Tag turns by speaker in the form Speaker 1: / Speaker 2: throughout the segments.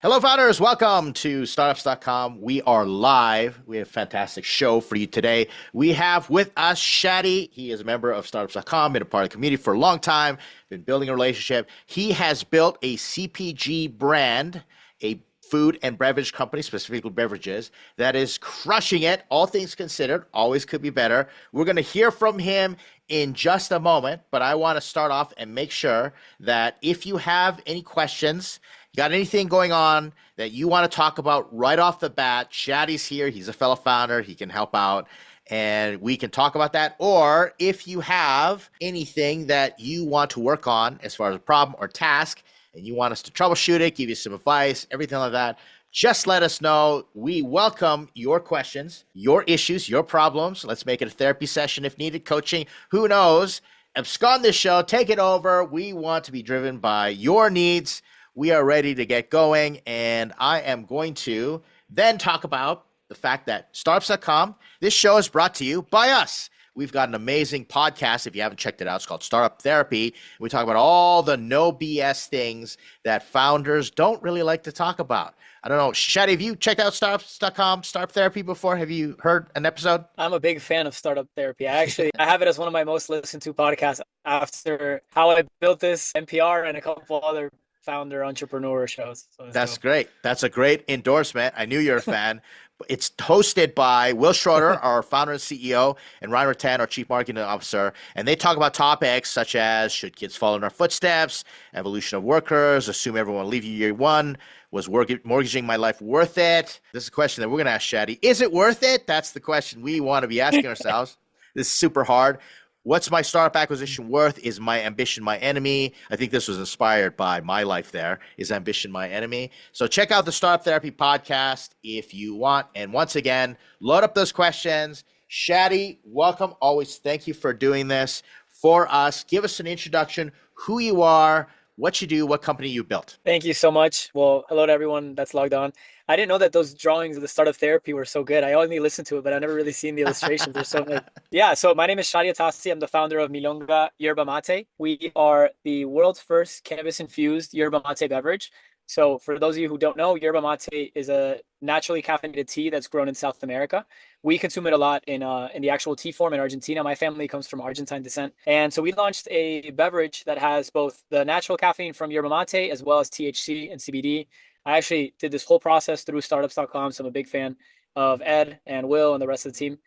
Speaker 1: Hello, founders. Welcome to Startups.com. We are live. We have a fantastic show for you today. We have with us Shadi. He is a member of Startups.com, been a part of the community for a long time, been building a relationship. He has built a CPG brand, a food and beverage company, specifically beverages, that is crushing it. All things considered, always could be better. We're going to hear from him in just a moment, but I want to start off and make sure that if you have any questions, you got anything going on that you want to talk about right off the bat, Shadi's here. He's a fellow founder. He can help out and we can talk about that. Or if you have anything that you want to work on as far as a problem or task and you want us to troubleshoot it, give you some advice, everything like that, just let us know. We welcome your questions, your issues, your problems. Let's make it a therapy session if needed, coaching, who knows. Abscond this show, take it over. We want to be driven by your needs. We are ready to get going, and I am going to then talk about the fact that Startups.com, this show is brought to you by us. We've got an amazing podcast. If you haven't checked it out, it's called Startup Therapy. We talk about all the no BS things that founders don't really like to talk about. I don't know, Shadi, have you checked out Startups.com, Startup Therapy before? Have you heard an episode?
Speaker 2: I'm a big fan of Startup Therapy. I have it as one of my most listened to podcasts after How I Built This, NPR, and a couple other founder entrepreneur shows. So
Speaker 1: That's great. That's a great endorsement. I knew you're a fan. It's hosted by Will Schroeder, our founder and CEO, and Ryan Rattan, our chief marketing officer. And they talk about topics such as should kids follow in our footsteps, evolution of workers, assume everyone will leave you year one, was mortgaging my life worth it? This is a question that we're going to ask Shadi. Is it worth it? That's the question we want to be asking ourselves. This is super hard. What's my startup acquisition worth? Is my ambition my enemy? I think this was inspired by my life there. Is ambition my enemy? So check out the Startup Therapy podcast if you want. And once again, load up those questions. Shadi, welcome. Always thank you for doing this for us. Give us an introduction, who you are, what you do, what company you built.
Speaker 2: Thank you so much. Well, hello to everyone that's logged on. I didn't know that those drawings of the Startup Therapy were so good. I only listened to it, but I never really seen the illustrations. They're so good. Yeah, so my name is Shadi Adassi. I'm the founder of Milonga Yerba Mate. We are the world's first cannabis-infused yerba mate beverage. So for those of you who don't know, yerba mate is a naturally caffeinated tea that's grown in South America. We consume it a lot in the actual tea form in Argentina. My family comes from Argentine descent. And so we launched a beverage that has both the natural caffeine from yerba mate as well as THC and CBD. I actually did this whole process through Startups.com, so I'm a big fan of Ed and Will and the rest of the team.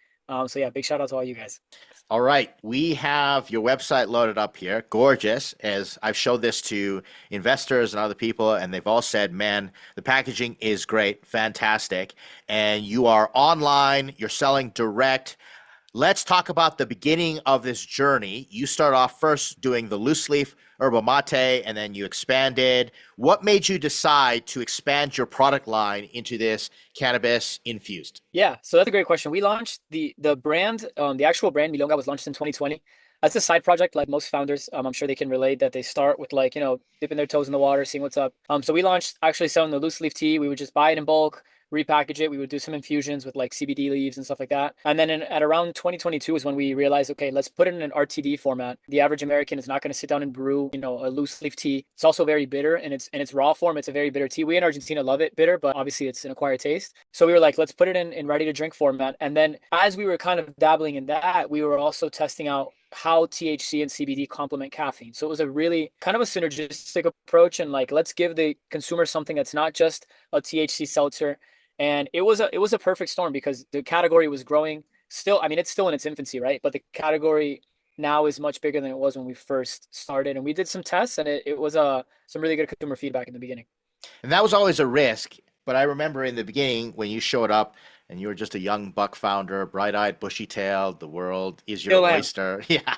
Speaker 2: So yeah, big shout out to all you guys.
Speaker 1: All right. We have your website loaded up here. Gorgeous. As I've showed this to investors and other people, and they've all said, man, the packaging is great, fantastic. And you are online, you're selling direct. Let's talk about the beginning of this journey. You start off first doing the loose leaf yerba mate, and then you expanded. What made you decide to expand your product line into this cannabis infused?
Speaker 2: Yeah, so that's a great question. We launched the brand, the actual brand Milonga was launched in 2020. That's a side project, like most founders. I'm sure they can relate that they start with like, dipping their toes in the water, seeing what's up. So we launched actually selling the loose leaf tea. We would just buy it in bulk, repackage it. We would do some infusions with like CBD leaves and stuff like that. And then at around 2022 is when we realized, okay, let's put it in an RTD format. The average American is not going to sit down and brew, a loose leaf tea. It's also very bitter in its raw form. It's a very bitter tea. We in Argentina love it bitter, but obviously it's an acquired taste. So we were like, let's put it in ready to drink format. And then as we were kind of dabbling in that, we were also testing out how THC and CBD complement caffeine. So it was a really kind of a synergistic approach, and like, let's give the consumer something that's not just a THC seltzer. And it was a perfect storm because the category was growing still. I mean, it's still in its infancy, right? But the category now is much bigger than it was when we first started. And we did some tests, and it was some really good consumer feedback in the beginning.
Speaker 1: And that was always a risk. But I remember in the beginning when you showed up and you were just a young buck founder, bright-eyed, bushy-tailed, the world is your
Speaker 2: Still am.
Speaker 1: oyster. Yeah.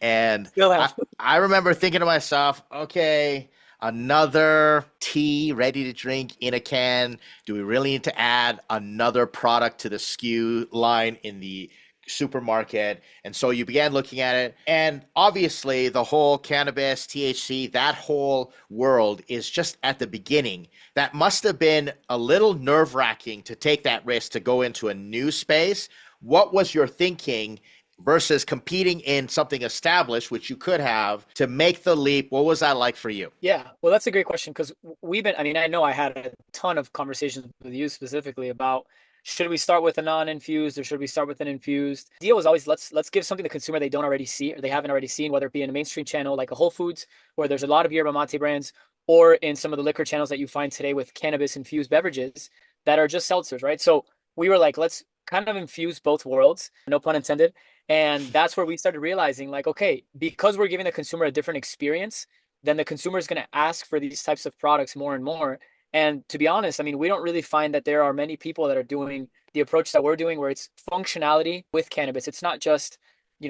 Speaker 1: And
Speaker 2: Still
Speaker 1: I,
Speaker 2: am.
Speaker 1: I remember thinking to myself, okay, another tea ready to drink in a can. Do we really need to add another product to the SKU line in the supermarket? And so you began looking at it. And obviously, the whole cannabis, THC, that whole world is just at the beginning. That must have been a little nerve wracking to take that risk to go into a new space. What was your thinking versus competing in something established, which you could have to make the leap? What was that like for you?
Speaker 2: Yeah, well, that's a great question because I mean, I know I had a ton of conversations with you specifically about should we start with a non-infused or should we start with an infused? The deal was always let's give something to the consumer they don't already see or they haven't already seen, whether it be in a mainstream channel like a Whole Foods where there's a lot of yerba mate brands, or in some of the liquor channels that you find today with cannabis infused beverages that are just seltzers, right? So we were like, let's kind of infuse both worlds, no pun intended. And that's where we started realizing, like, okay, because we're giving the consumer a different experience, then the consumer is going to ask for these types of products more and more. And to be honest, I mean, we don't really find that there are many people that are doing the approach that we're doing where it's functionality with cannabis. It's not just,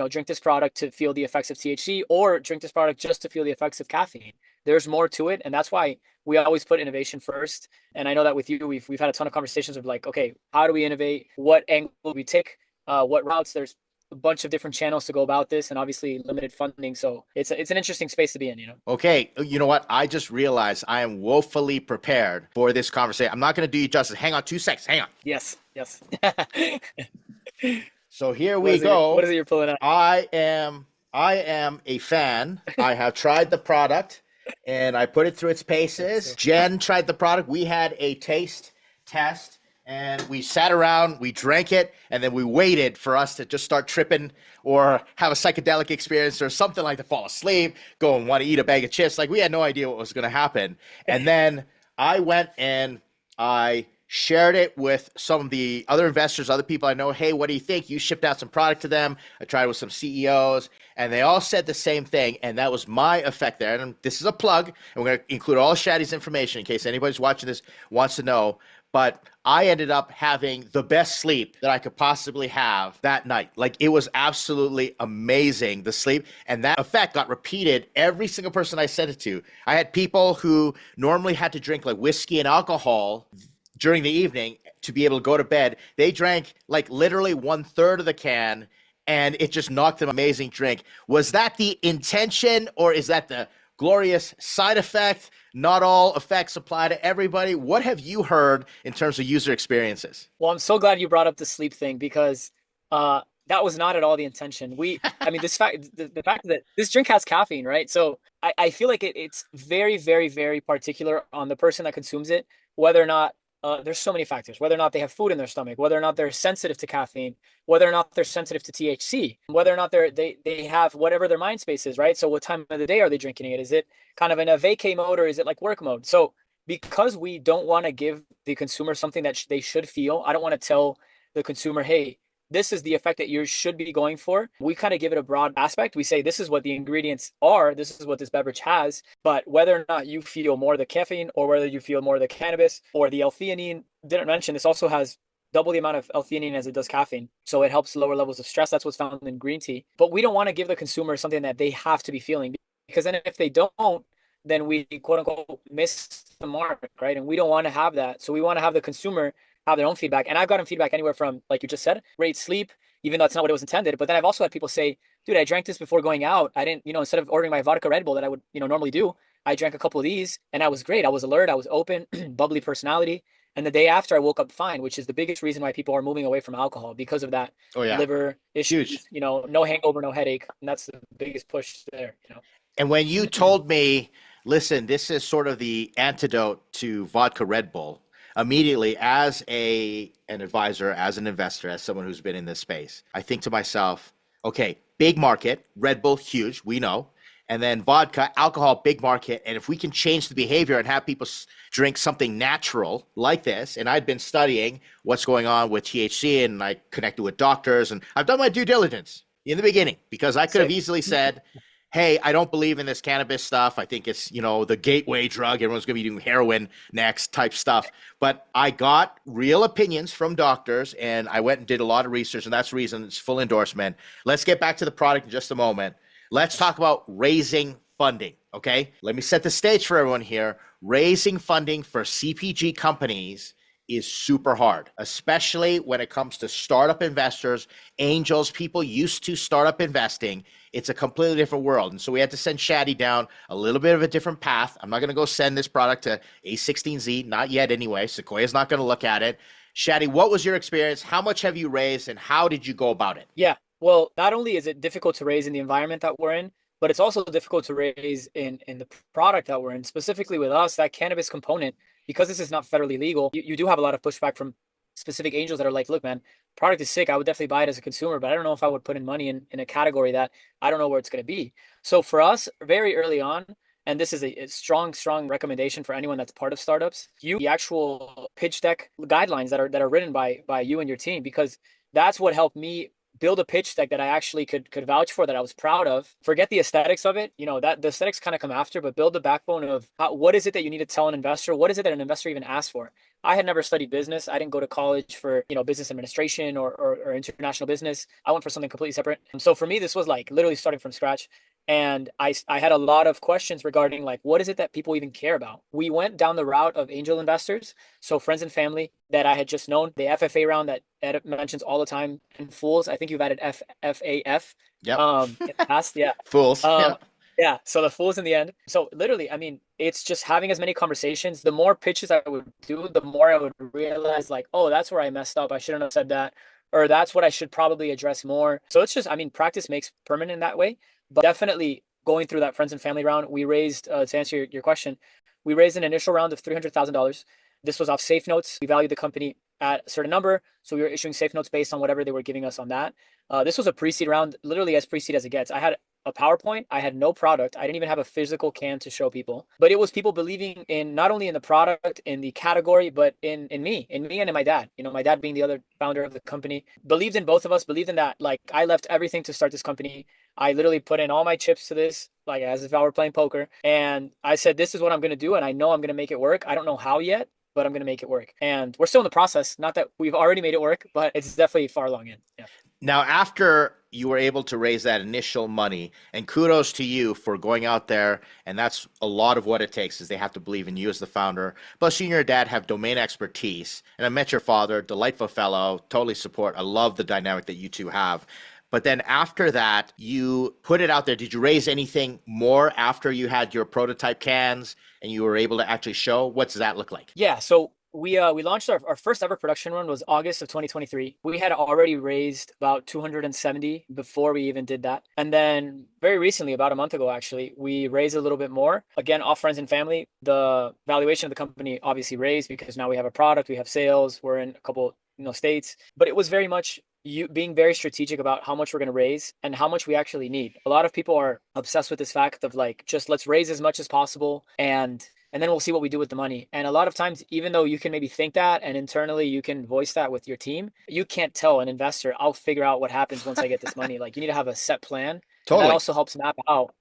Speaker 2: drink this product to feel the effects of THC or drink this product just to feel the effects of caffeine. There's more to it. And that's why we always put innovation first. And I know that with you, we've had a ton of conversations of like, okay, how do we innovate? What angle we take? What routes? There's a bunch of different channels to go about this and obviously limited funding. So it's an interesting space to be in.
Speaker 1: Okay, you know what? I just realized I am woefully prepared for this conversation. I'm not going to do you justice. Hang on 2 seconds. Hang on.
Speaker 2: Yes.
Speaker 1: So here we go.
Speaker 2: What is it you're pulling out?
Speaker 1: I am a fan. I have tried the product and I put it through its paces. Jen tried the product. We had a taste test and we sat around, we drank it, and then we waited for us to just start tripping or have a psychedelic experience or something like to fall asleep, go and want to eat a bag of chips. Like we had no idea what was going to happen. And then I went and I shared it with some of the other investors, other people I know. Hey, what do you think? You shipped out some product to them. I tried with some CEOs, and they all said the same thing, and that was my effect there. And this is a plug, and we're going to include all Shadi's information in case anybody's watching this wants to know. But I ended up having the best sleep that I could possibly have that night. Like it was absolutely amazing, the sleep. And that effect got repeated every single person I said it to. I had people who normally had to drink like whiskey and alcohol during the evening to be able to go to bed. They drank like literally 1/3 of the can and it just knocked them an amazing drink. Was that the intention or is that the glorious side effect? Not all effects apply to everybody. What have you heard in terms of user experiences?
Speaker 2: Well, I'm so glad you brought up the sleep thing because that was not at all the intention. I mean, the fact that this drink has caffeine, right? So I feel like it's very, very, very particular on the person that consumes it, whether or not there's so many factors, whether or not they have food in their stomach, whether or not they're sensitive to caffeine, whether or not they're sensitive to THC, whether or not they have whatever their mind space is, right? So what time of the day are they drinking it? Is it kind of in a vacay mode or is it like work mode? So because we don't want to give the consumer something that they should feel, I don't want to tell the consumer, hey, this is the effect that you should be going for. We kind of give it a broad aspect. We say this is what the ingredients are, this is what this beverage has, but whether or not you feel more the caffeine or whether you feel more the cannabis or the L-theanine, didn't mention this also has double the amount of L-theanine as it does caffeine. So it helps lower levels of stress. That's what's found in green tea. But we don't want to give the consumer something that they have to be feeling because then if they don't, then we quote unquote miss the mark, right? And we don't want to have that. So we want to have the consumer have their own feedback. And I've gotten feedback anywhere from, like you just said, great sleep, even though that's not what it was intended. But then I've also had people say, dude, I drank this before going out. I didn't, instead of ordering my vodka Red Bull that I would, normally do, I drank a couple of these and I was great. I was alert. I was open, bubbly personality. And the day after I woke up fine, which is the biggest reason why people are moving away from alcohol because of that liver issues,
Speaker 1: Huge.
Speaker 2: No hangover, no headache. And that's the biggest push there.
Speaker 1: And when you told me, listen, this is sort of the antidote to vodka Red Bull, immediately as an advisor, as an investor, as someone who's been in this space, I think to myself, okay, big market, Red Bull, huge, we know. And then vodka, alcohol, big market. And if we can change the behavior and have people drink something natural like this, and I'd been studying what's going on with THC and I connected with doctors and I've done my due diligence in the beginning because I could have easily said, hey, I don't believe in this cannabis stuff. I think it's, the gateway drug. Everyone's going to be doing heroin next type stuff. But I got real opinions from doctors and I went and did a lot of research and that's the reason it's full endorsement. Let's get back to the product in just a moment. Let's talk about raising funding, okay? Let me set the stage for everyone here. Raising funding for CPG companies is super hard, especially when it comes to startup investors, angels, people used to startup investing. It's a completely different world. And so we had to send Shadi down a little bit of a different path. I'm not going to go send this product to A16Z, not yet anyway. Sequoia's not going to look at it. Shadi, what was your experience? How much have you raised and how did you go about it?
Speaker 2: Yeah. Well, not only is it difficult to raise in the environment that we're in, but it's also difficult to raise in the product that we're in. Specifically with us, that cannabis component, because this is not federally legal, you do have a lot of pushback from specific angels that are like, look, man, product is sick. I would definitely buy it as a consumer, but I don't know if I would put in money in a category that I don't know where it's going to be. So for us, very early on, and this is a strong, strong recommendation for anyone that's part of startups, the actual pitch deck guidelines that are written by you and your team, because that's what helped me build a pitch deck that I actually could vouch for, that I was proud of. Forget the aesthetics of it, that the aesthetics kind of come after, but build the backbone of what is it that you need to tell an investor? What is it that an investor even asks for? I had never studied business. I didn't go to college for, business administration or international business. I went for something completely separate. So for me, this was like literally starting from scratch. And I had a lot of questions regarding like, what is it that people even care about? We went down the route of angel investors. So friends and family that I had just known, the FFA round that Ed mentions all the time, and fools. I think you've added FFAF
Speaker 1: Yep.
Speaker 2: in the past. Yeah.
Speaker 1: Fools.
Speaker 2: Um,
Speaker 1: Yeah.
Speaker 2: yeah. So the fools in the end. So literally, I mean, it's just having as many conversations. The more pitches I would do, the more I would realize like, oh, that's where I messed up. I shouldn't have said that. Or that's what I should probably address more. So it's just, I mean, practice makes permanent in that way. But definitely going through that friends and family round, we raised, to answer your question, we raised an initial round of $300,000. This was off safe notes. We valued the company at a certain number. So we were issuing safe notes based on whatever they were giving us on that. This was a pre-seed round, literally as pre-seed as it gets. I had a PowerPoint. I had no product. I didn't even have a physical can to show people. But it was people believing in not only in the product, in the category, but in me and in my dad. My dad being the other founder of the company, believed in both of us, believed in that. Like I left everything to start this company. I literally put in all my chips to this, like as if I were playing poker. And I said, this is what I'm going to do. And I know I'm going to make it work. I don't know how yet, but I'm going to make it work. And we're still in the process. Not that we've already made it work, but it's definitely far along in. Yeah.
Speaker 1: Now, after you were able to raise that initial money, and kudos to you for going out there, and that's a lot of what it takes is they have to believe in you as the founder. Plus, you and your dad have domain expertise, and I met your father, delightful fellow, totally support. I love the dynamic that you two have. But then after that, you put it out there. Did you raise anything more after you had your prototype cans and you were able to actually show? What does that look like?
Speaker 2: Yeah, so we launched our first ever production run was August of 2023. We had already raised about 270 before we even did that. And then very recently, about a month ago actually, we raised a little bit more. Again, off friends and family. The valuation of the company obviously raised because now we have a product, we have sales, we're in a couple, states. But it was very much you being very strategic about how much we're going to raise and how much we actually need. A lot of people are obsessed with this fact of like, just let's raise as much as possible and then we'll see what we do with the money. And a lot of times, even though you can maybe think that and internally you can voice that with your team, you can't tell an investor, I'll figure out what happens once I get this money. Like you need to have a set plan. And that
Speaker 1: Totally.
Speaker 2: also helps map out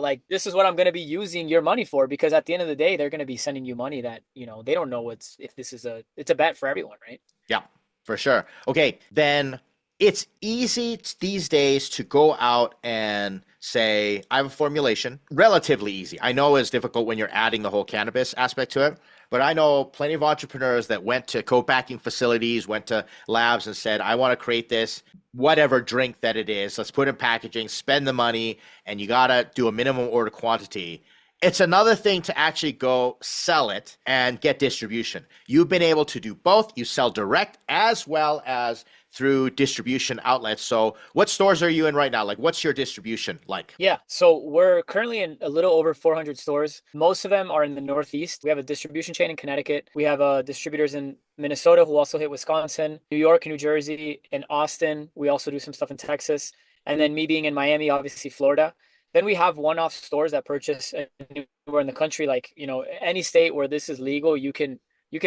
Speaker 2: like this is what I'm going to be using your money for, because at the end of the day, they're going to be sending you money that, they don't know if this is it's a bet for everyone, right?
Speaker 1: Yeah, for sure. Okay, then it's easy these days to go out and say, I have a formulation, relatively easy. I know it's difficult when you're adding the whole cannabis aspect to it, but I know plenty of entrepreneurs that went to co-packing facilities, went to labs and said, I want to create this, whatever drink that it is. Let's put in packaging, spend the money, and you got to do a minimum order quantity. It's another thing to actually go sell it and get distribution. You've been able to do both. You sell direct as well as through distribution outlets. So what stores are you in right now? Like, what's your distribution like?
Speaker 2: Yeah, so we're currently in a little over 400 stores. Most of them are in the Northeast. We have a distribution chain in Connecticut. We have distributors in Minnesota who also hit Wisconsin, New York, New Jersey, and Austin. We also do some stuff in Texas. And then me being in Miami, obviously Florida. Then we have one-off stores that purchase anywhere in the country, like, any state where this is legal, you can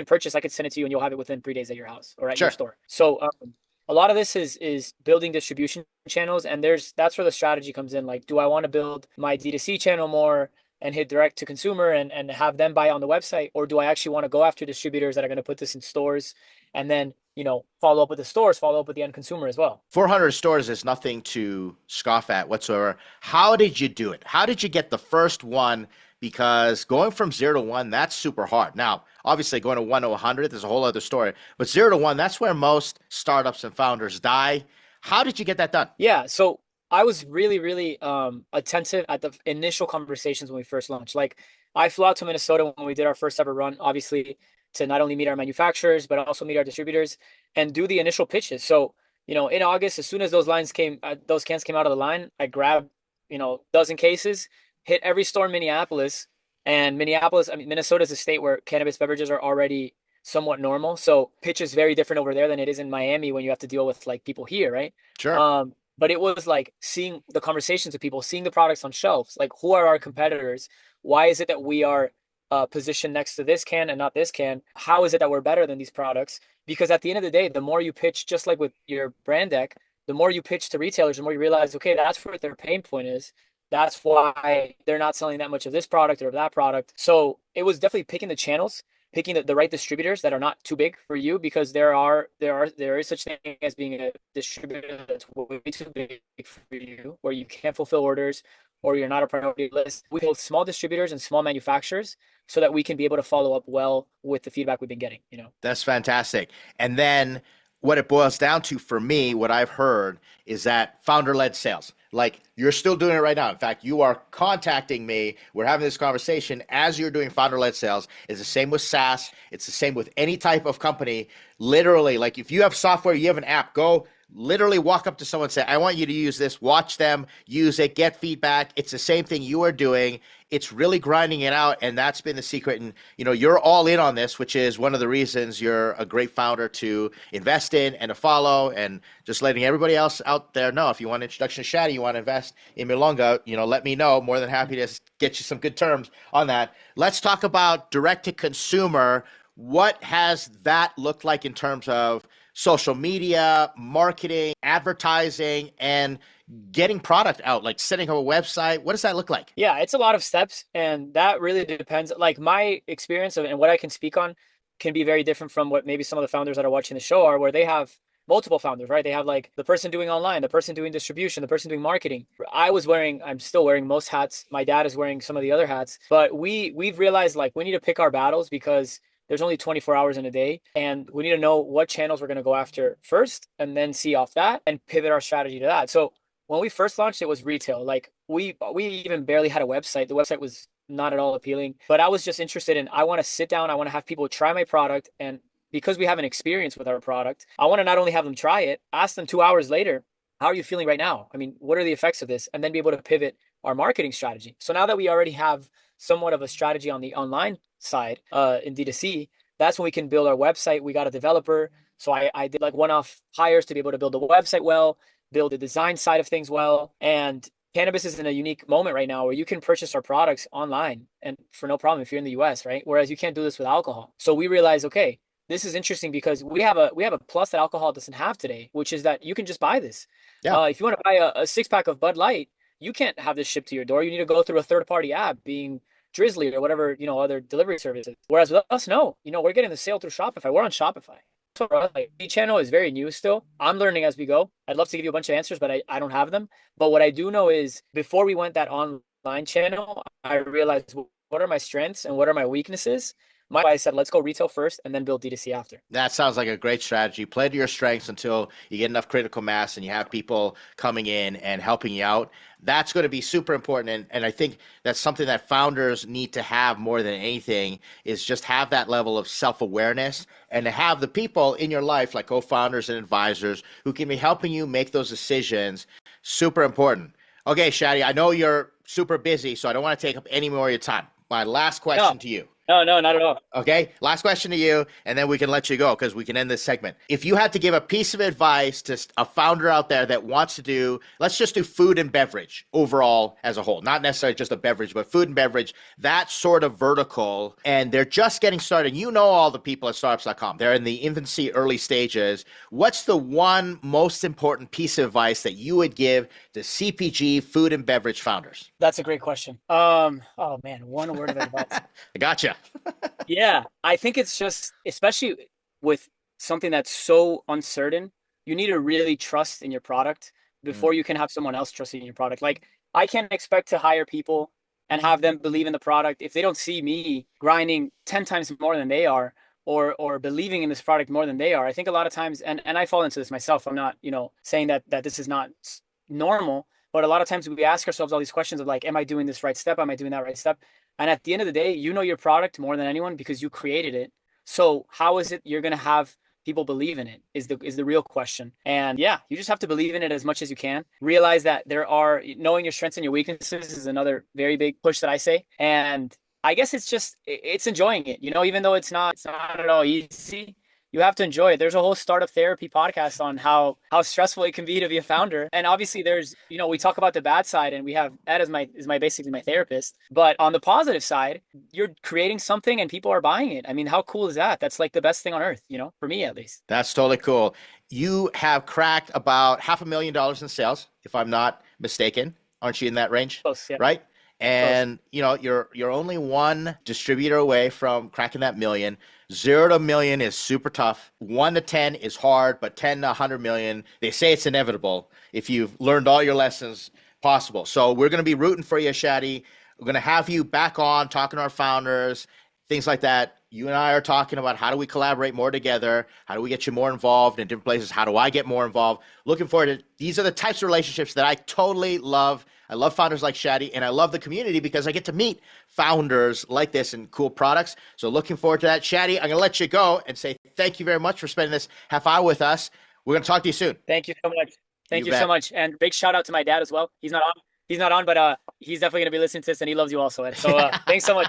Speaker 2: purchase. I could send it to you and you'll have it within 3 days at your house or at your
Speaker 1: Sure.
Speaker 2: store. So a lot of this is building distribution channels, and that's where the strategy comes in. Like, do I want to build my D2C channel more and hit direct to consumer and have them buy on the website, or do I actually want to go after distributors that are going to put this in stores and then follow up with the stores, follow up with the end consumer as well?
Speaker 1: 400 stores is nothing to scoff at whatsoever. How did you do it? How did you get the first one? Because going from 0 to 1, that's super hard. Now, obviously, going to 1 to 100 is a whole other story. But 0 to 1, that's where most startups and founders die. How did you get that done?
Speaker 2: Yeah, so I was really, really attentive at the initial conversations when we first launched. Like, I flew out to Minnesota when we did our first ever run, obviously, to not only meet our manufacturers, but also meet our distributors and do the initial pitches. So In August, as soon as those cans came out of the line, I grabbed, dozen cases, hit every store in Minneapolis. And Minneapolis, I mean, Minnesota is a state where cannabis beverages are already somewhat normal. So pitch is very different over there than it is in Miami when you have to deal with like people here, right?
Speaker 1: Sure.
Speaker 2: But it was like seeing the conversations with people, seeing the products on shelves, like who are our competitors? Why is it that we are positioned next to this can and not this can? How is it that we're better than these products? Because at the end of the day, the more you pitch, just like with your brand deck, the more you pitch to retailers, the more you realize, okay, that's where their pain point is. That's why they're not selling that much of this product or of that product. So it was definitely picking the channels, picking the right distributors that are not too big for you, because there is such thing as being a distributor that's way too big for you, where you can't fulfill orders or you're not a priority list. We build small distributors and small manufacturers so that we can be able to follow up well with the feedback we've been getting.
Speaker 1: That's fantastic. And then what it boils down to for me, what I've heard is that founder-led sales. Like you're still doing it right now. In fact, you are contacting me. We're having this conversation as you're doing founder-led sales. It's the same with SaaS. It's the same with any type of company. Literally, like if you have software, you have an app, go literally walk up to someone and say, I want you to use this, watch them use it, get feedback. It's the same thing you are doing. It's really grinding it out. And that's been the secret. And, you're all in on this, which is one of the reasons you're a great founder to invest in and to follow, and just letting everybody else out there know, if you want an introduction to Shadi, you want to invest in Milonga, let me know. More than happy to get you some good terms on that. Let's talk about direct to consumer. What has that looked like in terms of social media, marketing, advertising, and getting product out, like setting up a website? What does that look like?
Speaker 2: Yeah, it's a lot of steps, and that really depends. Like my experience and what I can speak on can be very different from what maybe some of the founders that are watching the show are, where they have multiple founders, right? They have like the person doing online, the person doing distribution, the person doing marketing. I'm still wearing most hats. My dad is wearing some of the other hats, but we've realized like we need to pick our battles, because there's only 24 hours in a day, and we need to know what channels we're going to go after first and then see off that and pivot our strategy to that. So when we first launched, it was retail. Like we even barely had a website. The website was not at all appealing, but I was just interested in, I want to sit down, I want to have people try my product, and because we have an experience with our product, I want to not only have them try it, ask them 2 hours later, how are you feeling right now? I mean, what are the effects of this? And then be able to pivot our marketing strategy. So now that we already have somewhat of a strategy on the online side, in D2C, that's when we can build our website. We got a developer. So I did like one-off hires to be able to build the website well, build the design side of things well. And cannabis is in a unique moment right now where you can purchase our products online and for no problem if you're in the US, right? Whereas you can't do this with alcohol. So we realized, okay, this is interesting because we have a plus that alcohol doesn't have today, which is that you can just buy this.
Speaker 1: Yeah.
Speaker 2: If you want to buy a six pack of Bud Light, you can't have this shipped to your door. You need to go through a third party app, being Drizzly or whatever, other delivery services. Whereas with us, no, we're getting the sale through Shopify. We're on Shopify. So for us, like the channel is very new still. I'm learning as we go. I'd love to give you a bunch of answers, but I don't have them. But what I do know is before we went that online channel, I realized what are my strengths and what are my weaknesses. I said, let's go retail first and then build D2C after.
Speaker 1: That sounds like a great strategy. Play to your strengths until you get enough critical mass and you have people coming in and helping you out. That's going to be super important. And I think that's something that founders need to have more than anything, is just have that level of self-awareness and to have the people in your life, like co-founders and advisors, who can be helping you make those decisions. Super important. Okay, Shadi, I know you're super busy, so I don't want to take up any more of your time. My last question to you.
Speaker 2: No, not at all.
Speaker 1: Okay, last question to you, and then we can let you go because we can end this segment. If you had to give a piece of advice to a founder out there that wants to do, let's just do food and beverage overall as a whole, not necessarily just a beverage, but food and beverage, that sort of vertical, and they're just getting started. You know all the people at Startups.com. They're in the infancy, early stages. What's the one most important piece of advice that you would give to CPG food and beverage founders?
Speaker 2: That's a great question. Oh man, one word of advice.
Speaker 1: I gotcha.
Speaker 2: Yeah, I think it's just, especially with something that's so uncertain, you need to really trust in your product before you can have someone else trusting in your product. Like, I can't expect to hire people and have them believe in the product if they don't see me grinding 10 times more than they are, or believing in this product more than they are. I think a lot of times, and I fall into this myself. I'm not, saying that this is not normal, but a lot of times we ask ourselves all these questions of like, am I doing this right step? Am I doing that right step? And at the end of the day, you know your product more than anyone because you created it. So how is it you're going to have people believe in it is the real question. And yeah, you just have to believe in it as much as you can. Realize that knowing your strengths and your weaknesses is another very big push that I say. And I guess it's enjoying it, even though it's not at all easy. You have to enjoy it. There's a whole startup therapy podcast on how stressful it can be to be a founder. And obviously we talk about the bad side, and we have Ed as my basically my therapist. But on the positive side, you're creating something and people are buying it. I mean, how cool is that? That's like the best thing on earth, for me at least.
Speaker 1: That's totally cool. You have cracked about $500,000 in sales, if I'm not mistaken. Aren't you in that range?
Speaker 2: Close, yeah.
Speaker 1: Right? And you're only one distributor away from cracking that million. 0 to million is super tough. 1 to 10 is hard, but 10 to 100 million, they say it's inevitable if you've learned all your lessons possible. So we're going to be rooting for you, Shadi. We're going to have you back on talking to our founders, things like that. You and I are talking about how do we collaborate more together? How do we get you more involved in different places? How do I get more involved? Looking forward to these are the types of relationships that I totally love. I love founders like Shadi, and I love the community because I get to meet founders like this and cool products. So looking forward to that. Shadi, I'm going to let you go and say thank you very much for spending this half hour with us. We're going to talk to you soon.
Speaker 2: Thank you so much. Thank you so much. And big shout out to my dad as well. He's not on. But he's definitely going to be listening to this, and he loves you also, Ed. So thanks so much.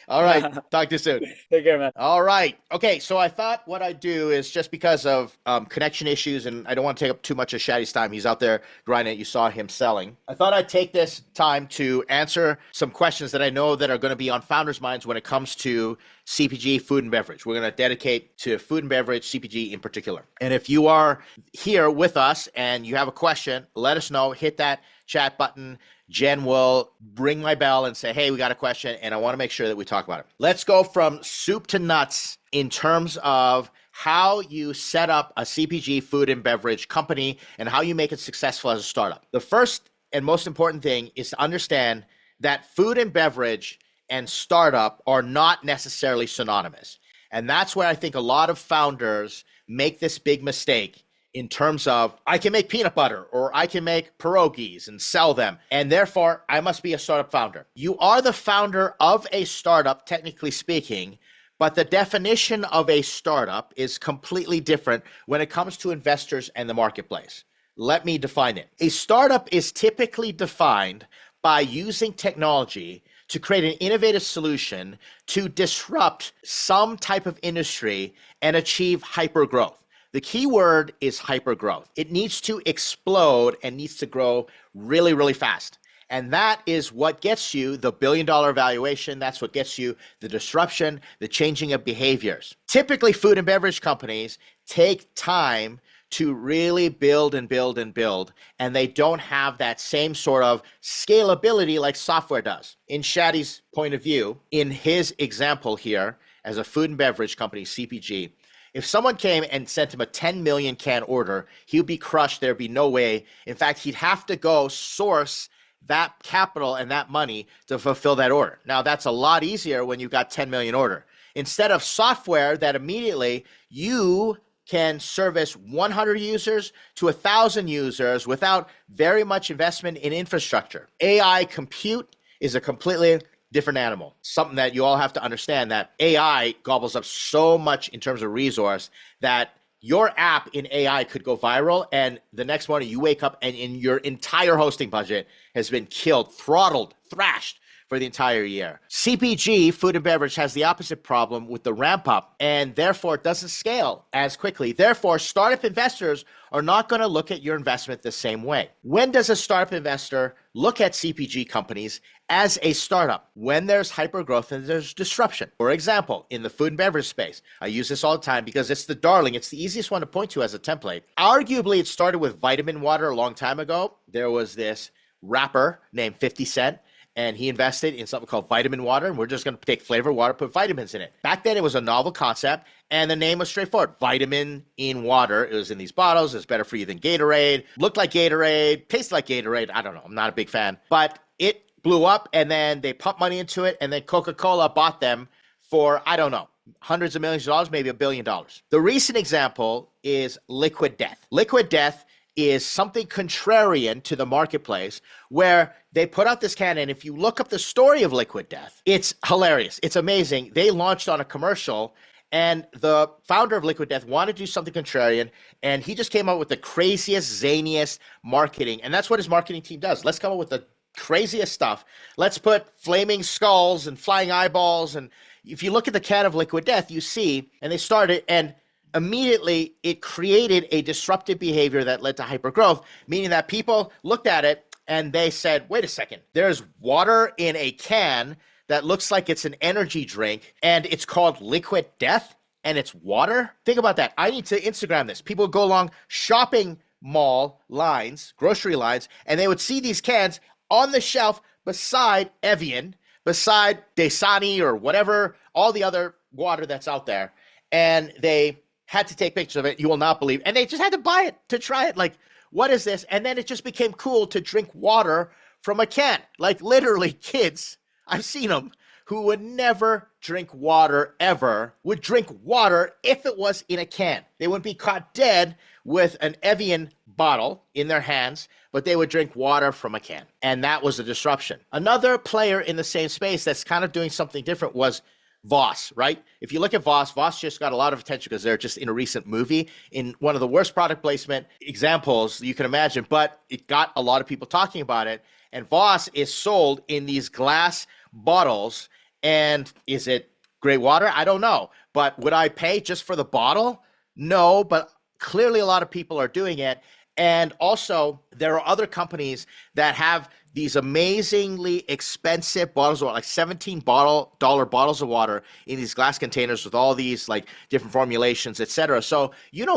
Speaker 1: All right. Talk to you soon.
Speaker 2: Take care, man.
Speaker 1: All right. Okay. So I thought what I'd do is just because of connection issues, and I don't want to take up too much of Shadi's time. He's out there grinding it. You saw him selling. I thought I'd take this time to answer some questions that I know that are going to be on founders' minds when it comes to CPG, food and beverage. We're going to dedicate to food and beverage, CPG in particular. And if you are here with us and you have a question, let us know. Hit that chat button. Jen will ring my bell and say, hey, we got a question, and I want to make sure that we talk about it. Let's go from soup to nuts in terms of how you set up a CPG food and beverage company and how you make it successful as a startup. The first and most important thing is to understand that food and beverage and startup are not necessarily synonymous. And that's where I think a lot of founders make this big mistake in terms of, I can make peanut butter or I can make pierogies and sell them, and therefore I must be a startup founder. You are the founder of a startup, technically speaking, but the definition of a startup is completely different when it comes to investors and the marketplace. Let me define it. A startup is typically defined by using technology to create an innovative solution to disrupt some type of industry and achieve hypergrowth. The key word is hypergrowth. It needs to explode and needs to grow really, really fast. And that is what gets you the billion-dollar valuation. That's what gets you the disruption, the changing of behaviors. Typically, food and beverage companies take time to really build and build and build, and they don't have that same sort of scalability like software does. In Shadi's point of view, in his example here, as a food and beverage company, CPG, if someone came and sent him a 10 million can order, he would be crushed. There'd be no way. In fact, he'd have to go source that capital and that money to fulfill that order. Now, that's a lot easier when you've got 10 million order. Instead of software that immediately you can service 100 users to 1,000 users without very much investment in infrastructure. AI compute is a completely different animal. Something that you all have to understand, that AI gobbles up so much in terms of resource that your app in AI could go viral, and the next morning you wake up and in your entire hosting budget has been killed, throttled, thrashed for the entire year. CPG, food and beverage, has the opposite problem with the ramp up, and therefore it doesn't scale as quickly. Therefore, startup investors are not going to look at your investment the same way. When does a startup investor look at CPG companies as a startup? When there's hypergrowth and there's disruption. For example, in the food and beverage space, I use this all the time because it's the darling. It's the easiest one to point to as a template. Arguably, it started with vitamin water a long time ago. There was this rapper named 50 Cent, and he invested in something called vitamin water, and we're just going to take flavored water, put vitamins in it. Back then, it was a novel concept, and the name was straightforward. Vitamin in water. It was in these bottles. It's better for you than Gatorade. Looked like Gatorade. Tasted like Gatorade. I don't know. I'm not a big fan. But it blew up, and then they pumped money into it, and then Coca-Cola bought them for, I don't know, hundreds of millions of dollars, maybe $1 billion. The recent example is Liquid Death. Liquid Death is something contrarian to the marketplace, where they put out this can, and if you look up the story of Liquid Death, it's hilarious. It's amazing. They launched on a commercial, And the founder of Liquid Death wanted to do something contrarian, and he just came up with the craziest, zaniest marketing. And that's what his marketing team does. Let's come up with the craziest stuff. Let's put flaming skulls and flying eyeballs. And if you look at the can of Liquid Death, you see, and they started, and immediately it created a disruptive behavior that led to hypergrowth, meaning that people looked at it and they said, wait a second, there's water in a can that looks like it's an energy drink, and it's called Liquid Death, and it's water? Think about that. I need to Instagram this. People go along shopping mall lines, grocery lines, and they would see these cans on the shelf beside Evian, beside Dasani or whatever, all the other water that's out there. And they had to take pictures of it. You will not believe. And they just had to buy it to try it. Like, what is this? And then it just became cool to drink water from a can. Like, literally, kids, I've seen them, who would never drink water ever, would drink water if it was in a can. They wouldn't be caught dead with an Evian bottle in their hands, but they would drink water from a can. And that was a disruption. Another player in the same space that's kind of doing something different was Voss, right? If you look at Voss, Voss just got a lot of attention because they're just in a recent movie in one of the worst product placement examples you can imagine, but it got a lot of people talking about it. And Voss is sold in these glass bottles. And is it great water? I don't know. But would I pay just for the bottle? No, but clearly a lot of people are doing it. And also, there are other companies that have these amazingly expensive bottles of water, like $17 bottles of water in these glass containers with all these like different formulations, etc. So,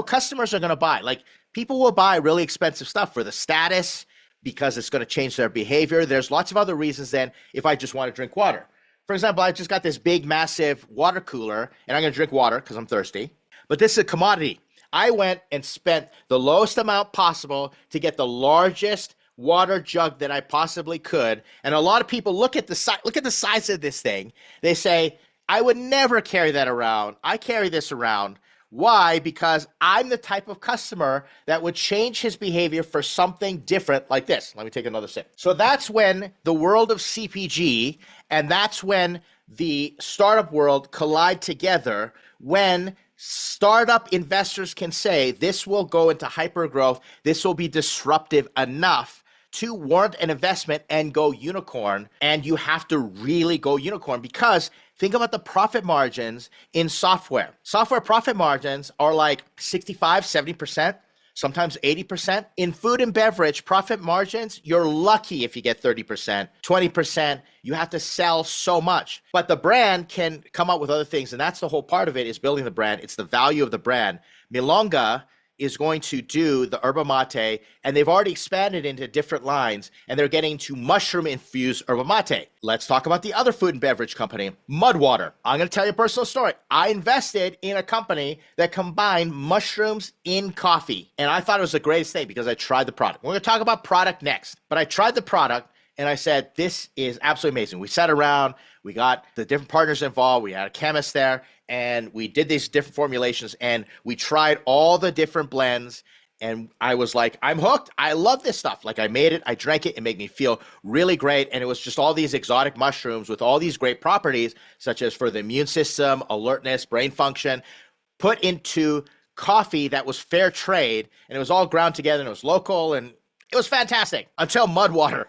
Speaker 1: customers are going to buy. Like, people will buy really expensive stuff for the status because it's going to change their behavior. There's lots of other reasons than if I just want to drink water. For example, I just got this big, massive water cooler, and I'm going to drink water because I'm thirsty. But this is a commodity. I went and spent the lowest amount possible to get the largest water jug that I possibly could. And a lot of people look at the size of this thing. They say, I would never carry that around. I carry this around. Why? Because I'm the type of customer that would change his behavior for something different like this. Let me take another sip. So that's when the world of CPG and that's when the startup world collide together, when startup investors can say this will go into hypergrowth, this will be disruptive enough to warrant an investment and go unicorn. And you have to really go unicorn because think about the profit margins in software. Software profit margins are like 65, 70%, sometimes 80%. In food and beverage profit margins, you're lucky if you get 30%, 20%. You have to sell so much. But the brand can come up with other things. And that's the whole part of it, is building the brand. It's the value of the brand. Milonga is going to do the yerba mate, and they've already expanded into different lines, and they're getting to mushroom-infused yerba mate. Let's talk about the other food and beverage company, Mudwater. I'm going to tell you a personal story. I invested in a company that combined mushrooms in coffee, and I thought it was the greatest thing because I tried the product. We're going to talk about product next, but I tried the product, and I said, this is absolutely amazing. We sat around, we got the different partners involved, we had a chemist there, and we did these different formulations, and we tried all the different blends, and I was like, I'm hooked. I love this stuff. Like, I made it, I drank it, it made me feel really great, and it was just all these exotic mushrooms with all these great properties, such as for the immune system, alertness, brain function, put into coffee that was fair trade, and it was all ground together, and it was local, and it was fantastic until Mudwater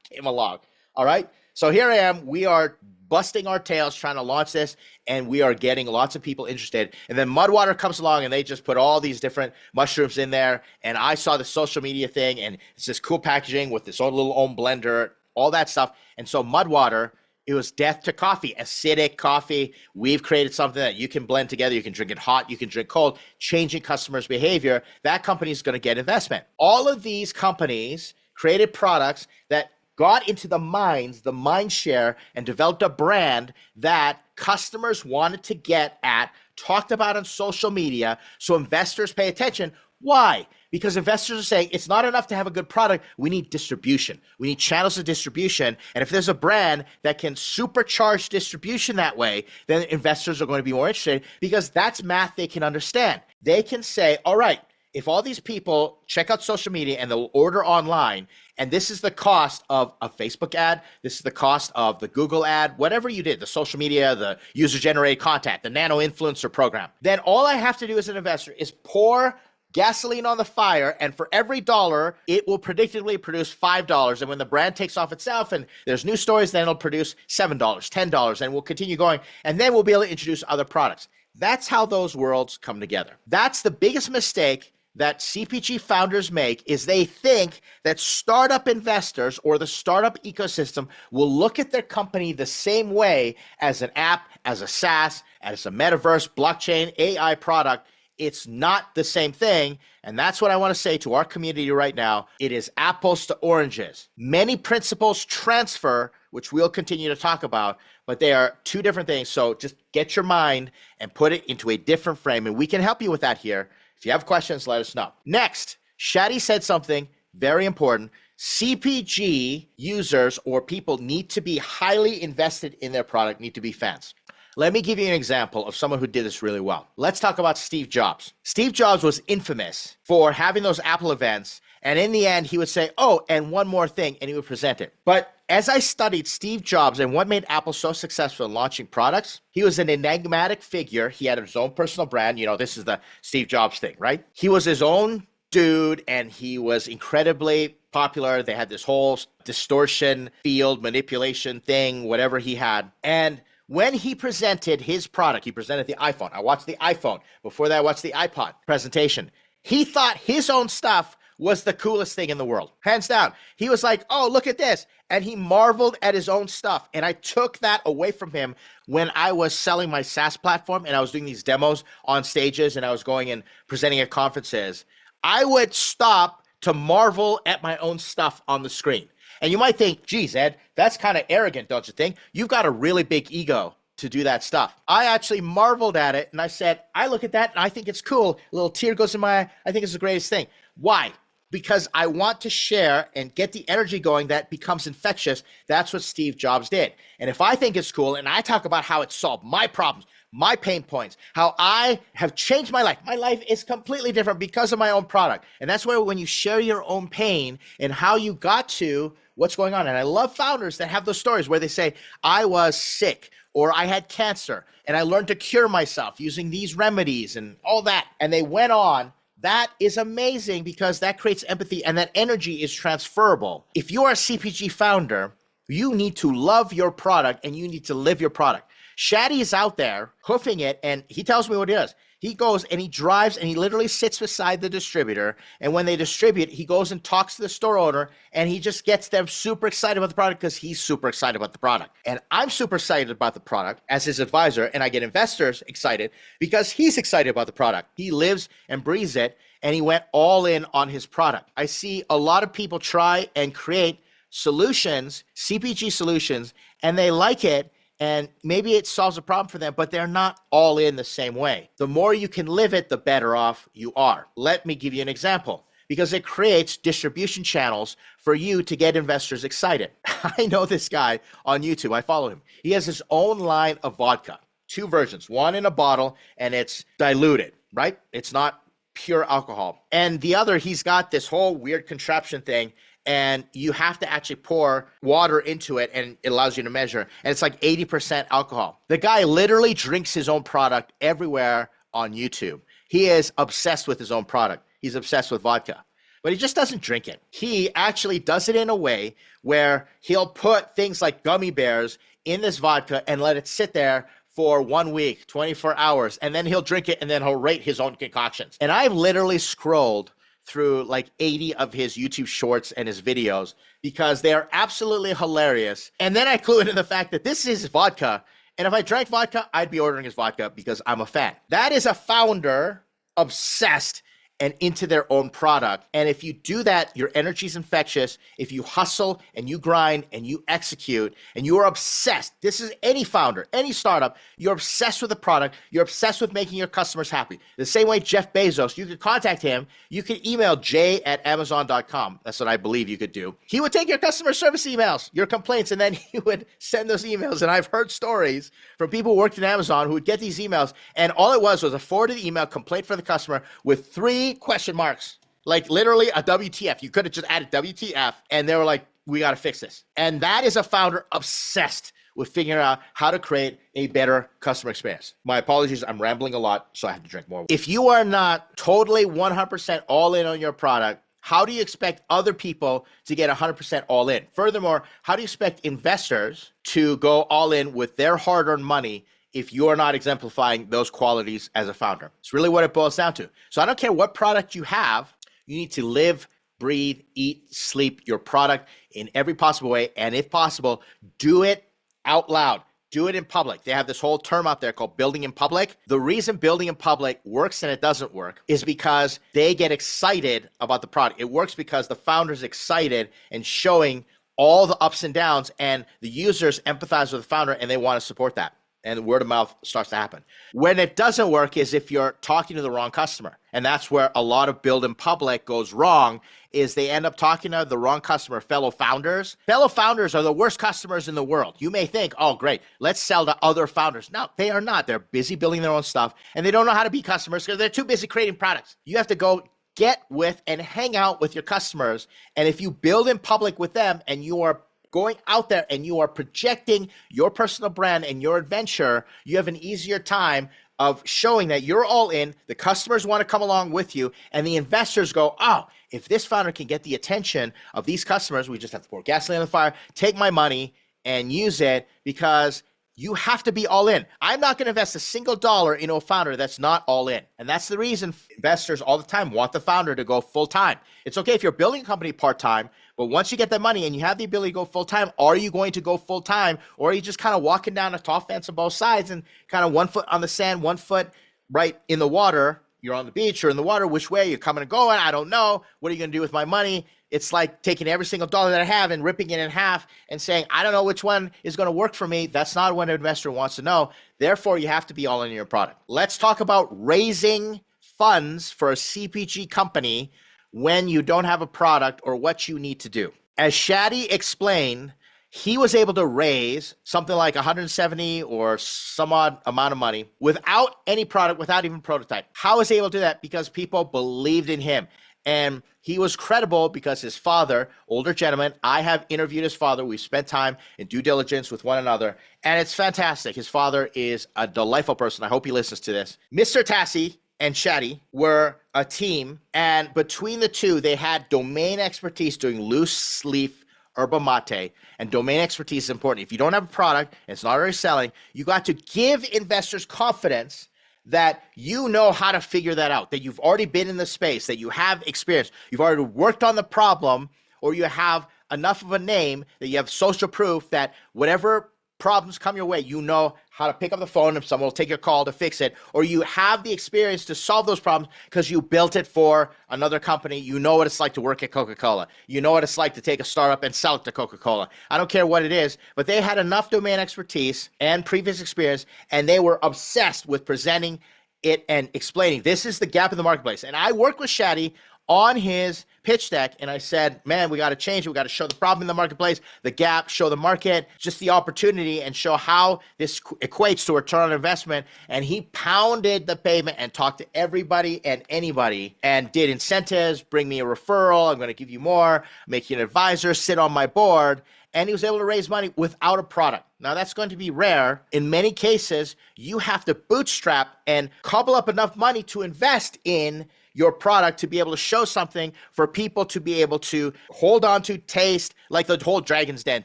Speaker 1: came along. All right. So here I am. We are busting our tails trying to launch this, and we are getting lots of people interested. And then Mudwater comes along, and they just put all these different mushrooms in there. And I saw the social media thing, and it's this cool packaging with this own blender, all that stuff. And so Mudwater, it was death to coffee, acidic coffee. We've created something that you can blend together. You can drink it hot, you can drink cold, changing customers' behavior. That company is going to get investment. All of these companies created products that got into the mind share, and developed a brand that customers wanted to get at, talked about on social media, so investors pay attention. Why? Because investors are saying it's not enough to have a good product. We need distribution. We need channels of distribution. And if there's a brand that can supercharge distribution that way, then investors are going to be more interested because that's math they can understand. They can say, all right, if all these people check out social media and they'll order online, and this is the cost of a Facebook ad, this is the cost of the Google ad, whatever you did, the social media, the user-generated content, the nano influencer program, then all I have to do as an investor is pour gasoline on the fire, and for every dollar, it will predictably produce $5. And when the brand takes off itself and there's new stories, then it'll produce $7, $10, and we'll continue going. And then we'll be able to introduce other products. That's how those worlds come together. That's the biggest mistake that CPG founders make, is they think that startup investors or the startup ecosystem will look at their company the same way as an app, as a SaaS, as a metaverse, blockchain, AI product. It's not the same thing. And that's what I want to say to our community right now. It is apples to oranges. Many principles transfer, which we'll continue to talk about, but they are two different things. So just get your mind and put it into a different frame. And we can help you with that here. If you have questions, let us know. Next, Shadi said something very important. CPG users or people need to be highly invested in their product, need to be fans. Let me give you an example of someone who did this really well. Let's talk about Steve Jobs. Steve Jobs was infamous for having those Apple events. And in the end, he would say, oh, and one more thing, and he would present it. But as I studied Steve Jobs and what made Apple so successful in launching products, he was an enigmatic figure. He had his own personal brand. You know, this is the Steve Jobs thing, right? He was his own dude, and he was incredibly popular. They had this whole distortion field manipulation thing, whatever he had. And when he presented his product, he presented the iPhone. I watched the iPhone. Before that, I watched the iPod presentation. He thought his own stuff was the coolest thing in the world. Hands down. He was like, oh, look at this. And he marveled at his own stuff. And I took that away from him when I was selling my SaaS platform and I was doing these demos on stages and I was going and presenting at conferences. I would stop to marvel at my own stuff on the screen. And you might think, geez, Ed, that's kind of arrogant, don't you think? You've got a really big ego to do that stuff. I actually marveled at it and I said, I look at that and I think it's cool. A little tear goes in my eye. I think it's the greatest thing. Why? Because I want to share and get the energy going that becomes infectious. That's what Steve Jobs did. And if I think it's cool and I talk about how it solved my problems, my pain points, how I have changed my life is completely different because of my own product. And that's where when you share your own pain and how you got to what's going on. And I love founders that have those stories where they say, I was sick or I had cancer and I learned to cure myself using these remedies and all that. And they went on. That is amazing because that creates empathy and that energy is transferable. If you are a CPG founder, you need to love your product and you need to live your product. Shadi is out there hoofing it and he tells me what he does. He goes and he drives and he literally sits beside the distributor. And when they distribute, he goes and talks to the store owner and he just gets them super excited about the product because he's super excited about the product. And I'm super excited about the product as his advisor. And I get investors excited because he's excited about the product. He lives and breathes it and he went all in on his product. I see a lot of people try and create solutions, CPG solutions, and they like it. And maybe it solves a problem for them, but they're not all in the same way. The more you can live it, the better off you are. Let me give you an example because it creates distribution channels for you to get investors excited. I know this guy on YouTube. I follow him. He has his own line of vodka, two versions, one in a bottle and it's diluted, right? It's not pure alcohol. And the other, he's got this whole weird contraption thing and you have to actually pour water into it and it allows you to measure. And it's like 80% alcohol. The guy literally drinks his own product everywhere on YouTube. He is obsessed with his own product. He's obsessed with vodka, but he just doesn't drink it. He actually does it in a way where he'll put things like gummy bears in this vodka and let it sit there for 1 week, 24 hours, and then he'll drink it and then he'll rate his own concoctions. And I've literally scrolled through like 80 of his YouTube shorts and his videos because they are absolutely hilarious. And then I clue into the fact that this is vodka. And if I drank vodka, I'd be ordering his vodka because I'm a fan. That is a founder obsessed and into their own product. And if you do that, your energy is infectious. If you hustle and you grind and you execute and you are obsessed, this is any founder, any startup, you're obsessed with the product. You're obsessed with making your customers happy. The same way Jeff Bezos, you could contact him. You could email j@amazon.com. That's what I believe you could do. He would take your customer service emails, your complaints, and then he would send those emails. And I've heard stories from people who worked in Amazon who would get these emails. And all it was a forwarded email complaint for the customer with 3 three question marks, like literally a WTF. You could have just added WTF, and they were like, we got to fix this. And that is a founder obsessed with figuring out how to create a better customer experience. My apologies, I'm rambling a lot, so I have to drink more. If you are not totally 100% all in on your product, how do you expect other people to get 100% all in? Furthermore, how do you expect investors to go all in with their hard-earned money if you're not exemplifying those qualities as a founder? It's really what it boils down to. So I don't care what product you have, you need to live, breathe, eat, sleep your product in every possible way. And if possible, do it out loud. Do it in public. They have this whole term out there called building in public. The reason building in public works and it doesn't work is because they get excited about the product. It works because the founder's excited and showing all the ups and downs, and the users empathize with the founder and they want to support that. And word of mouth starts to happen. When it doesn't work is if you're talking to the wrong customer. And that's where a lot of build in public goes wrong, is they end up talking to the wrong customer, fellow founders. Fellow founders are the worst customers in the world. You may think, oh, great, let's sell to other founders. No, they are not. They're busy building their own stuff, and they don't know how to be customers because they're too busy creating products. You have to go get with and hang out with your customers. And if you build in public with them and you are going out there and you are projecting your personal brand and your adventure, you have an easier time of showing that you're all in, the customers want to come along with you, and the investors go, oh, if this founder can get the attention of these customers, we just have to pour gasoline on the fire, take my money and use it, because you have to be all in. I'm not going to invest a single dollar into a founder that's not all in. And that's the reason investors all the time want the founder to go full time. It's okay if you're building a company part-time, but once you get that money and you have the ability to go full time, are you going to go full time, or are you just kind of walking down a tall fence on both sides and kind of 1 foot on the sand, 1 foot right in the water? You're on the beach or in the water. Which way you're coming and going? I don't know. What are you going to do with my money? It's like taking every single dollar that I have and ripping it in half and saying, I don't know which one is going to work for me. That's not what an investor wants to know. Therefore, you have to be all in your product. Let's talk about raising funds for a CPG company when you don't have a product or what you need to do. As Shadi explained, he was able to raise something like 170 or some odd amount of money without any product, without even prototype. How was he able to do that? Because people believed in him. And he was credible because his father, older gentleman, I have interviewed his father. We've spent time in due diligence with one another, and it's fantastic. His father is a delightful person. I hope he listens to this. Mr. Tassi and Shadi were a team, and between the two, they had domain expertise doing loose leaf yerba mate, and domain expertise is important. If you don't have a product and it's not already selling, you got to give investors confidence that you know how to figure that out, that you've already been in the space, that you have experience, you've already worked on the problem, or you have enough of a name that you have social proof that whatever problems come your way, you know how to pick up the phone if someone will take your call to fix it, or you have the experience to solve those problems because you built it for another company. You know what it's like to work at Coca-Cola. You know what it's like to take a startup and sell it to Coca-Cola. I don't care what it is, but they had enough domain expertise and previous experience, and they were obsessed with presenting it and explaining this is the gap in the marketplace. And I worked with Shadi on his pitch deck, and I said, man, we got to change it. We got to show the problem in the marketplace, the gap, show the market, just the opportunity, and show how this equates to a return on investment. And he pounded the pavement and talked to everybody and anybody and did incentives, bring me a referral, I'm going to give you more, make you an advisor, sit on my board. And he was able to raise money without a product. Now, that's going to be rare. In many cases, you have to bootstrap and cobble up enough money to invest in your product to be able to show something for people to be able to hold on to, taste, like the whole Dragon's Den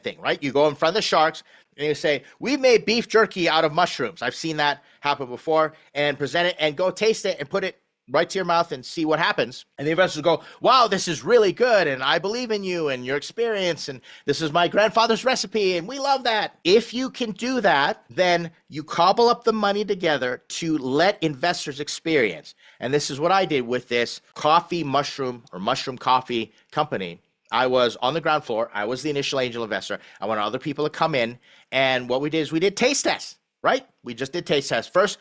Speaker 1: thing, right? You go in front of the sharks and you say, we made beef jerky out of mushrooms. I've seen that happen before, and present it and go taste it and put it right to your mouth and see what happens. And the investors go, wow, this is really good. And I believe in you and your experience. And this is my grandfather's recipe. And we love that. If you can do that, then you cobble up the money together to let investors experience. And this is what I did with this coffee mushroom or mushroom coffee company. I was on the ground floor. I was the initial angel investor. I wanted other people to come in. And what we did is we did taste tests, right? We just did taste tests. First,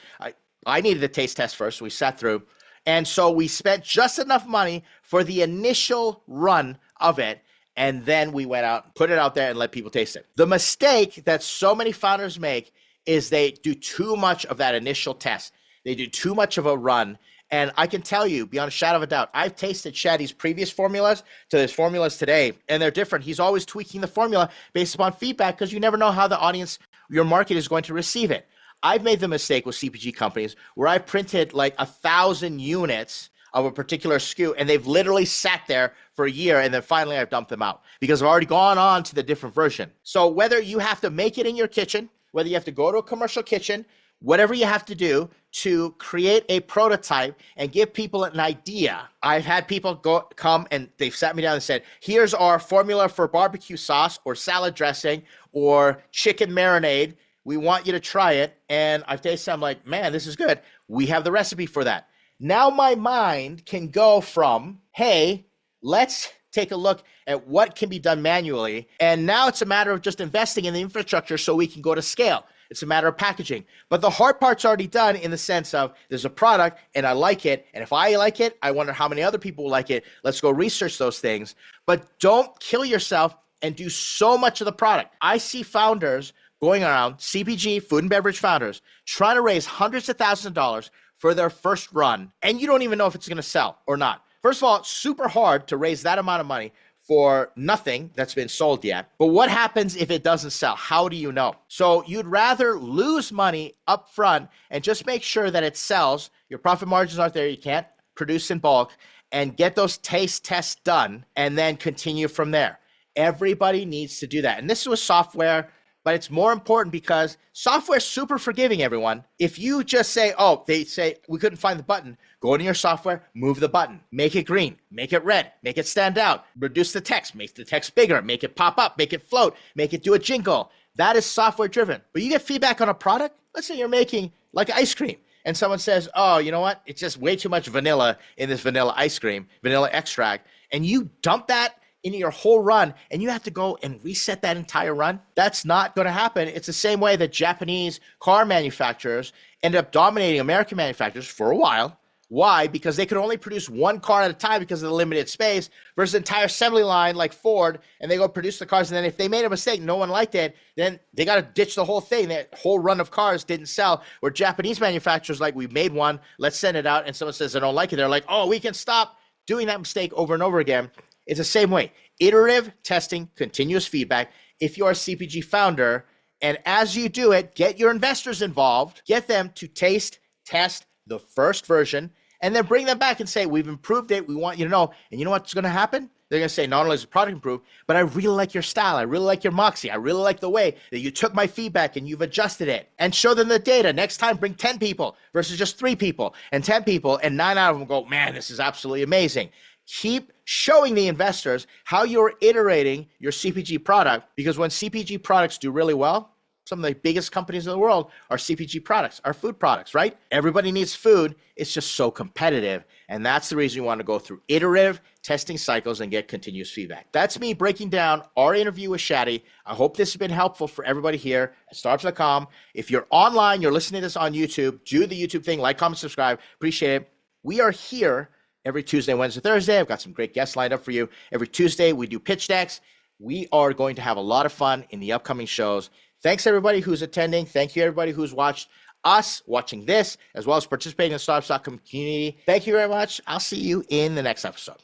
Speaker 1: I needed a taste test first. So we sat through. And so we spent just enough money for the initial run of it. And then we went out, put it out there, and let people taste it. The mistake that so many founders make is they do too much of that initial test. They do too much of a run. And I can tell you beyond a shadow of a doubt, I've tasted Shadi's previous formulas to his formulas today, and they're different. He's always tweaking the formula based upon feedback because you never know how the audience, your market is going to receive it. I've made the mistake with CPG companies where I printed like 1,000 units of a particular SKU, and they've literally sat there for a year, and then finally I've dumped them out because I've already gone on to the different version. So whether you have to make it in your kitchen, whether you have to go to a commercial kitchen, whatever you have to do to create a prototype and give people an idea. I've had people come and they've sat me down and said, here's our formula for barbecue sauce or salad dressing or chicken marinade. We want you to try it. And I've tasted it. I'm like, man, this is good. We have the recipe for that. Now my mind can go from, hey, let's take a look at what can be done manually. And now it's a matter of just investing in the infrastructure so we can go to scale. It's a matter of packaging. But the hard part's already done in the sense of there's a product and I like it. And if I like it, I wonder how many other people will like it. Let's go research those things. But don't kill yourself and do so much of the product. I see founders going around, CPG, food and beverage founders, trying to raise hundreds of thousands of dollars for their first run. And you don't even know if it's going to sell or not. First of all, it's super hard to raise that amount of money for nothing that's been sold yet. But what happens if it doesn't sell? How do you know? So you'd rather lose money up front and just make sure that it sells. Your profit margins aren't there. You can't produce in bulk and get those taste tests done and then continue from there. Everybody needs to do that. And this was software, but it's more important because software is super forgiving, everyone. If you just say, oh, they say we couldn't find the button, go into your software, move the button, make it green, make it red, make it stand out, reduce the text, make the text bigger, make it pop up, make it float, make it do a jingle. That is software driven. But you get feedback on a product. Let's say you're making like ice cream and someone says, oh, you know what? It's just way too much vanilla in this vanilla ice cream, vanilla extract. And you dump that into your whole run and you have to go and reset that entire run. That's not going to happen. It's the same way that Japanese car manufacturers ended up dominating American manufacturers for a while. Why? Because they could only produce one car at a time because of the limited space versus an entire assembly line like Ford, and they go produce the cars. And then if they made a mistake, no one liked it, then they got to ditch the whole thing. That whole run of cars didn't sell. Where Japanese manufacturers, like, we made one, let's send it out. And someone says they don't like it. They're like, oh, we can stop doing that mistake over and over again. It's the same way. Iterative testing, continuous feedback. If you're a CPG founder, and as you do it, get your investors involved, get them to taste, test the first version, and then bring them back and say, we've improved it. We want you to know. And you know what's going to happen? They're going to say, not only is the product improved, but I really like your style. I really like your moxie. I really like the way that you took my feedback and you've adjusted it. And show them the data. Next time, bring 10 people versus just 3 people and 10 people, and 9 out of them go, man, this is absolutely amazing. Keep showing the investors how you're iterating your CPG product, because when CPG products do really well, some of the biggest companies in the world are CPG products, are food products, right? Everybody needs food. It's just so competitive. And that's the reason you want to go through iterative testing cycles and get continuous feedback. That's me breaking down our interview with Shadi. I hope this has been helpful for everybody here at Startups.com. If you're online, you're listening to this on YouTube, do the YouTube thing, like, comment, subscribe. Appreciate it. We are here every Tuesday, Wednesday, Thursday. I've got some great guests lined up for you. Every Tuesday, we do pitch decks. We are going to have a lot of fun in the upcoming shows. Thanks, everybody who's attending. Thank you, everybody who's watched us, watching this, as well as participating in the Startups.com community. Thank you very much. I'll see you in the next episode.